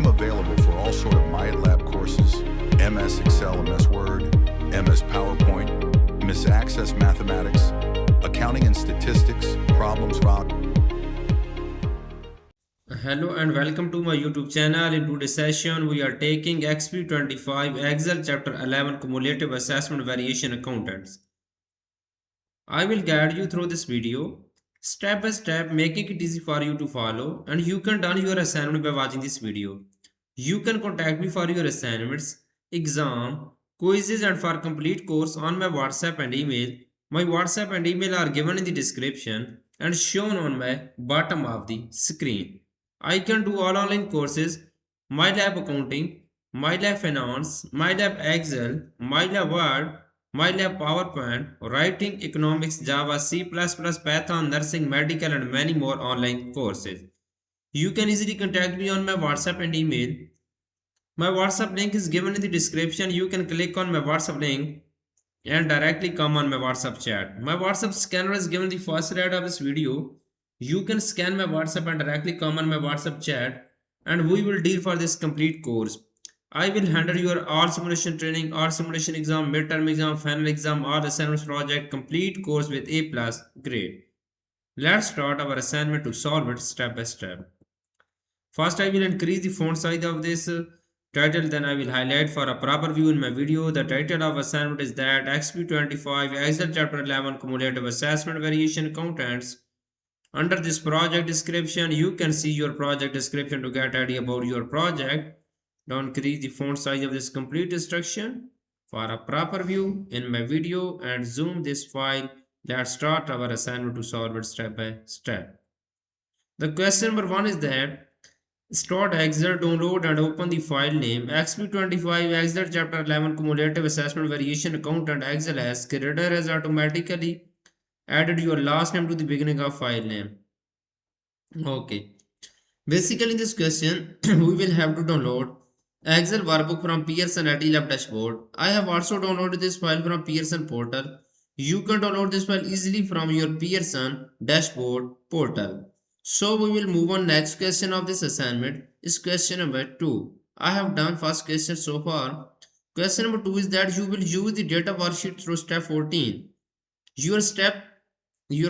I'm available for all sort of MyLab courses, MS Excel, MS Word, MS PowerPoint, MS Access Mathematics, Accounting and Statistics, Problems Solving. Hello and welcome to my YouTube channel. In today's session, we are taking Exp25 Excel Chapter 11 Cumulative Assessment Variation Accountants. I will guide you through this video step by step, making it easy for you to follow, and you can done your assignment by watching this video. You can contact me for your assignments, exam, quizzes and for complete course on my WhatsApp and email. My WhatsApp and email are given in the description and shown on my bottom of the screen. I can do all online courses, MyLab Accounting, MyLab Finance, MyLab Excel, MyLab Word, MyLab PowerPoint, Writing, Economics, Java, C++, Python, Nursing, Medical and many more online courses. You can easily contact me on my WhatsApp and email. My WhatsApp link is given in the description. You can click on my WhatsApp link and directly come on my WhatsApp chat. My WhatsApp scanner is given in the first slide of this video. You can scan my WhatsApp and directly come on my WhatsApp chat, and we will deal for this complete course. I will handle your all simulation training, all simulation exam, midterm exam, final exam, all assignments project, complete course with A+ grade. Let's start our assignment to solve it step by step. First, I will increase the font size of this title, then I will highlight for a proper view in my video. The title of assignment is that Exp25 Excel Chapter 11 Cumulative Assessment Variation Accountants. Under this project description, you can see your project description to get idea about your project. Don't increase the font size of this complete instruction for a proper view in my video and zoom this file. Let's start our assignment to solve it step by step. The question number 1 is that start Excel, download and open the file name Exp25 Excel Chapter 11 Cumulative Assessment Variation Accountant Excel as creator has automatically added your last name to the beginning of file name. Okay. Basically in this question, we will have to download Excel workbook from Pearson at eLab dashboard. I have also downloaded this file from Pearson portal. You can download this file easily from your Pearson dashboard portal. So we will move on. Next question of this assignment is question number 2. I have done first question so far. Question number 2 is that you will use the data worksheet through step 14. Your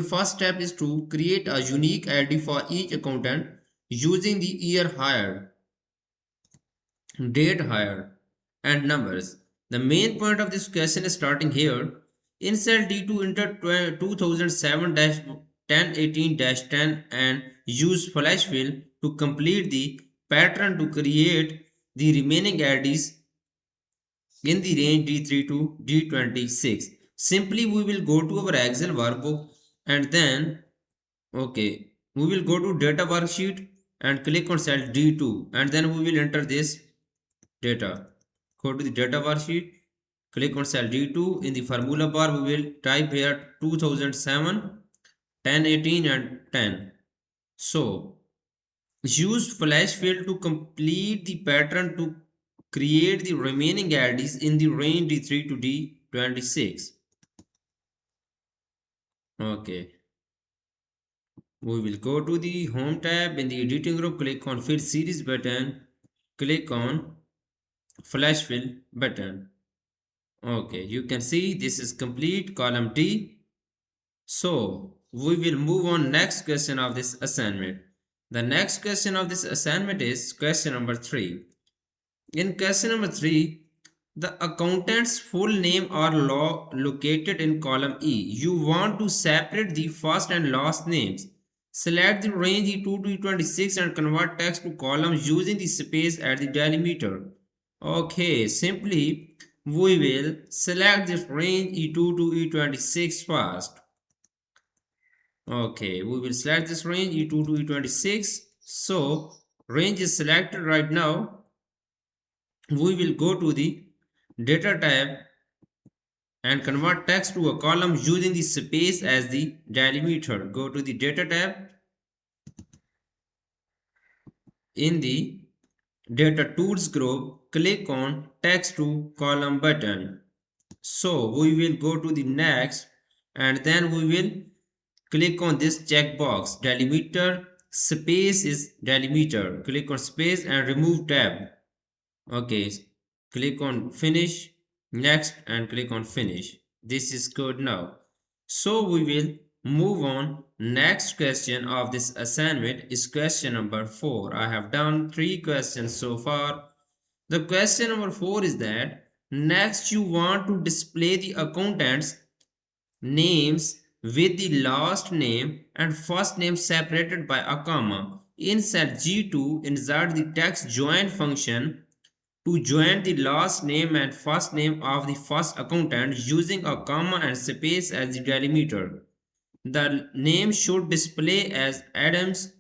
first step is to create a unique ID for each accountant using the year hired, date hired, and numbers. The main point of this question is starting here. In cell D2, enter 2007-1018-10 and use flash fill to complete the pattern to create the remaining IDs in the range D3 to D26. Simply we will go to our Excel workbook and then we will go to data worksheet and click on cell D2 and then we will enter this data. Go to the data worksheet, click on cell D2. In the formula bar we will type here 2007, 1018 and 10. So use flash fill to complete the pattern to create the remaining IDs in the range D3 to D26. Okay. We will go to the home tab. In the editing group, click on fill series button, click on flash fill button. Okay, you can see this is complete column D. So we will move on next question of this assignment. The next question of this assignment is question number 3. In question number 3, the accountant's full name are located in column E. You want to separate the first and last names. Select the range E2 to E26 and convert text to columns using the space at the delimiter. Okay, simply we will select this range E2 to E26 first. Okay, we will select this range E2 to E26. So range is selected right now. We will go to the data tab and convert text to a column using the space as the delimiter. Go to the data tab. In the data tools group, click on text to column button. So we will go to the next and then we will click on this checkbox delimiter space is delimiter. Click on space and remove tab. Okay, click on finish, next, and click on finish. This is good now. So we will move on. Next question of this assignment is question number 4. I have done 3 questions so far. The question number 4 is that next you want to display the accountant's names with the last name and first name separated by a comma. In cell G2, insert the text join function to join the last name and first name of the first accountant using a comma and space as the delimiter. The name should display as Adams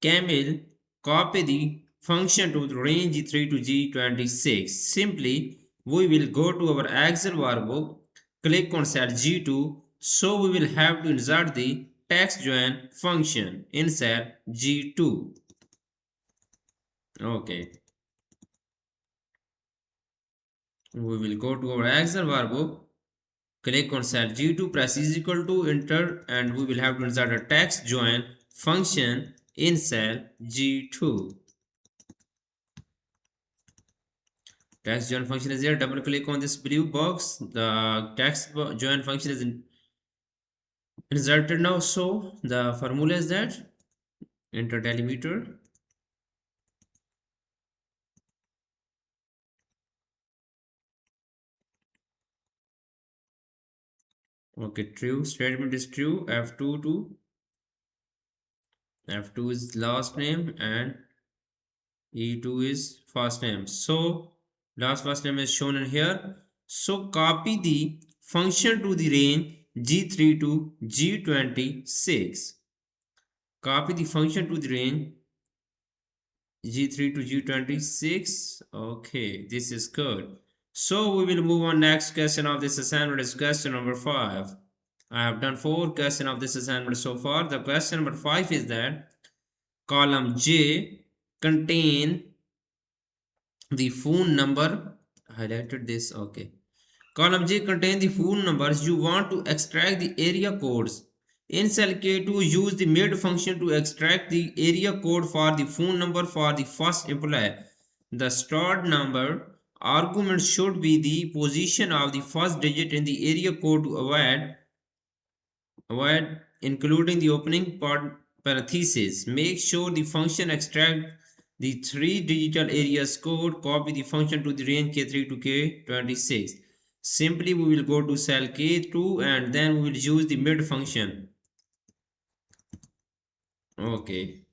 Camel. Copy the function to the range G3 to G26. Simply, we will go to our Excel workbook, click on cell G2, so we will have to insert the text join function in cell G2. Okay. We will go to our Excel workbook, click on cell G2, press is equal to enter, and we will have to insert a text join function in cell G2. Text join function is here. Double click on this blue box. The text join function is inserted now. So the formula is that enter delimiter. Okay, true. Statement is true. F2 is last name and E2 is first name. So last first name is shown in here. So copy the function to the range G3 to G26. Copy the function to the range G3 to G26. Okay, this is good. So we will move on next question of this assignment is question number 5. I have done 4 questions of this assignment so far. The question number 5 is that column J contain the phone number. Highlighted this. Okay. Column J contain the phone numbers. You want to extract the area codes. In cell K2, use the mid function to extract the area code for the phone number for the first employee. The stored number argument should be the position of the first digit in the area code to avoid including the opening parenthesis. Make sure the function extract the 3 digital areas code. Copy the function to the range K3 to K26. Simply we will go to cell K2 and then we will use the mid function. Okay.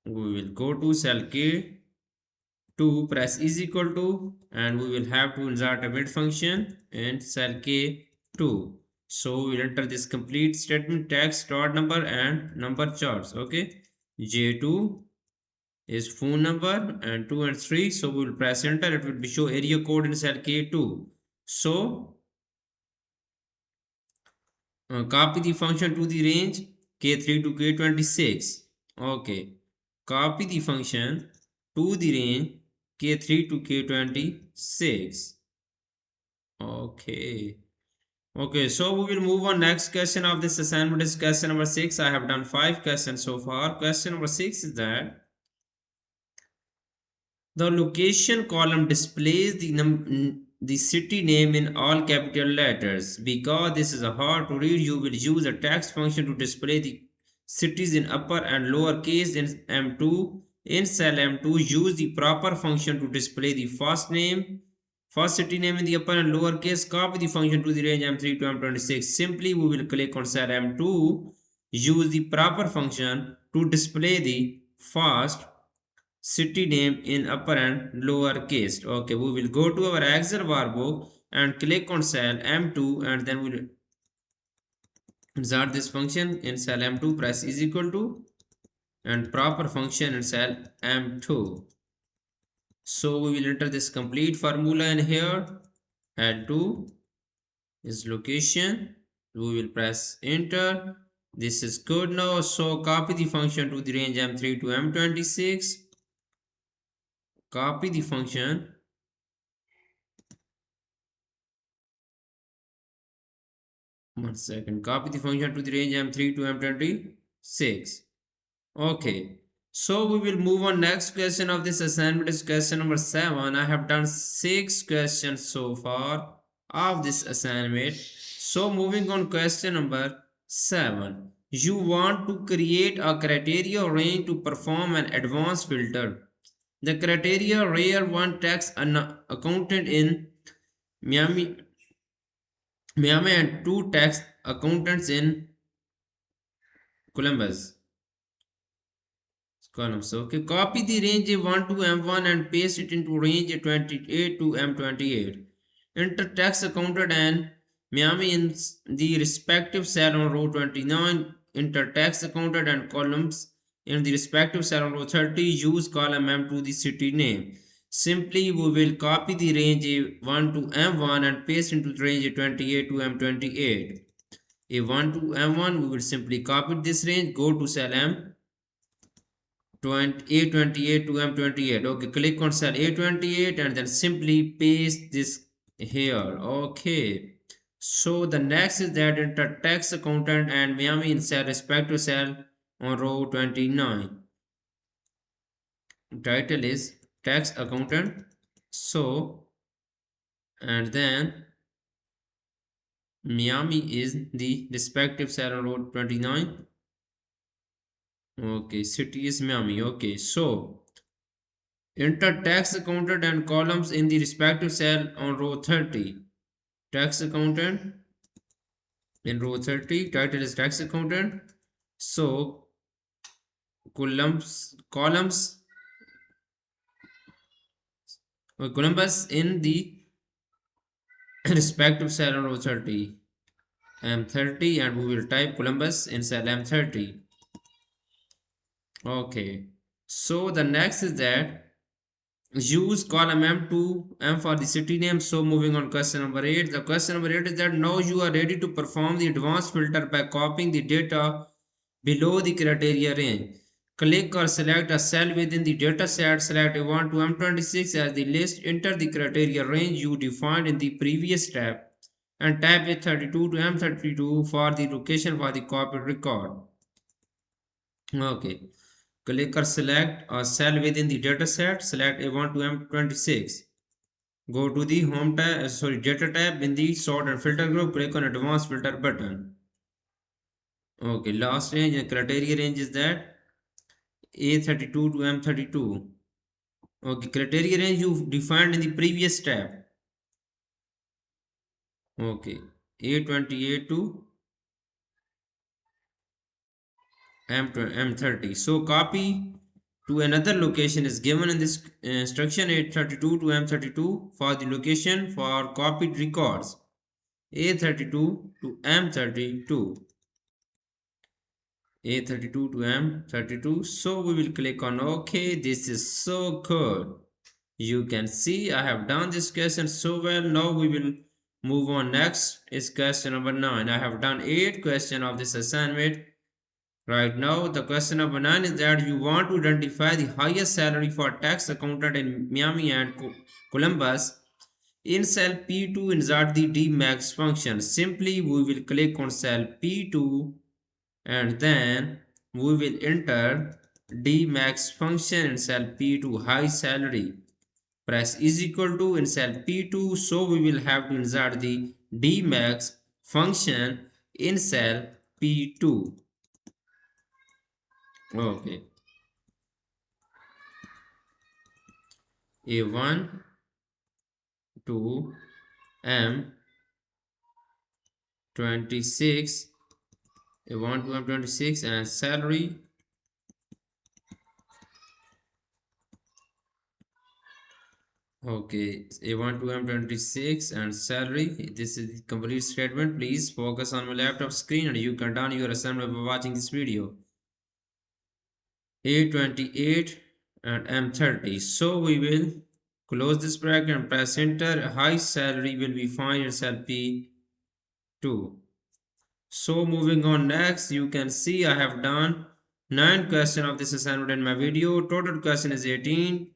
We will go to cell K2, press is equal to, and we will have to insert a mid function in cell K2. So we will enter this complete statement text start number and number charts. Okay. J2 is phone number and 2 and 3. So we will press enter. It will be show area code in cell K2. So copy the function to the range K3 to K26. Okay. Copy the function to the range K3 to K26. Okay. Okay, so we will move on. Next question of this assignment is question number 6. I have done 5 questions so far. Question number 6 is that the location column displays the city name in all capital letters. Because this is a hard to read, you will use a text function to display the cities in upper and lower case in M2. In cell M2, use the proper function to display the first city name in the upper and lower case. Copy the function to the range M3 to M26. Simply, we will click on cell M2, use the proper function to display the first city name in upper and lower case. Okay, we will go to our Excel workbook and click on cell M2 and then we'll insert this function in cell M2, press is equal to and proper function in cell M2. So we will enter this complete formula in here. L2 is location. We will press enter. This is good now. So copy the function to the range M3 to M26. Copy the function. One second. Copy the function to the range M3 to M26. 6. Okay. So we will move on. Next question of this assignment is question number 7. I have done 6 questions so far of this assignment. So moving on question number 7. You want to create a criteria range to perform an advanced filter. The criteria rare one tax an accountant in Miami, Miami and 2 tax accountants in Columbus. Columns. Okay, copy the range A1 to M1 and paste it into range A28 to M28. Enter tax accountant and Miami in the respective cell on row 29. Enter tax accountant and columns in the respective cell on row 30. Use column M to the city name. Simply, we will copy the range A1 to M1 and paste into the range A28 to M28. A1 to M1, we will simply copy this range, go to cell M. A28 to M28. Okay, click on cell A28 and then simply paste this here. Okay, so the next is that enter tax accountant and Miami in cell respective cell on row 29. Title is tax accountant. So, and then Miami is the respective cell on row 29. Okay, city is Miami. Okay, so enter tax accountant and columns in the respective cell on row 30. Tax accountant in row 30, title is tax accountant. So columns Columbus in the respective cell on row 30, M30, and we will type Columbus in cell M30. Okay, so the next is that use column M to M for the city name. So moving on question number 8. The question number 8 is that now you are ready to perform the advanced filter by copying the data below the criteria range. Click or select a cell within the data set. Select A1 to M26 as the list. Enter the criteria range you defined in the previous step and type A32 to M32 for the location for the copied record. Okay. Click or select a cell within the dataset. Select A1 to M26. Go to the home tab, data tab in the sort and filter group. Click on advanced filter button. Okay, last range and criteria range is that A32 to M32. Okay, criteria range you defined in the previous tab. Okay, A28 to M30. So copy to another location is given in this instruction A32 to M32 for the location for copied records. A32 to M32. A32 to M32. So we will click on OK. This is so good. You can see I have done this question so well. Now we will move on. Next is question number 9. I have done 8 questions of this assignment. Right now, the question number 9 is that you want to identify the highest salary for tax accountant in Miami and Columbus. In cell P2, insert the dmax function. Simply, we will click on cell P2 and then we will enter dmax function in cell P2 high salary. Press is equal to in cell P2, so we will have to insert the dmax function in cell P2. Okay. A1 to M26, A1 to M26 and salary. Okay, A1 to M26 and salary. This is the complete statement. Please focus on my laptop screen and you can down your assignment by watching this video. A28 and M30. So we will close this bracket and press enter. High salary will be found in cell P2. So moving on next, you can see I have done 9 questions of this assignment in my video. Total question is 18.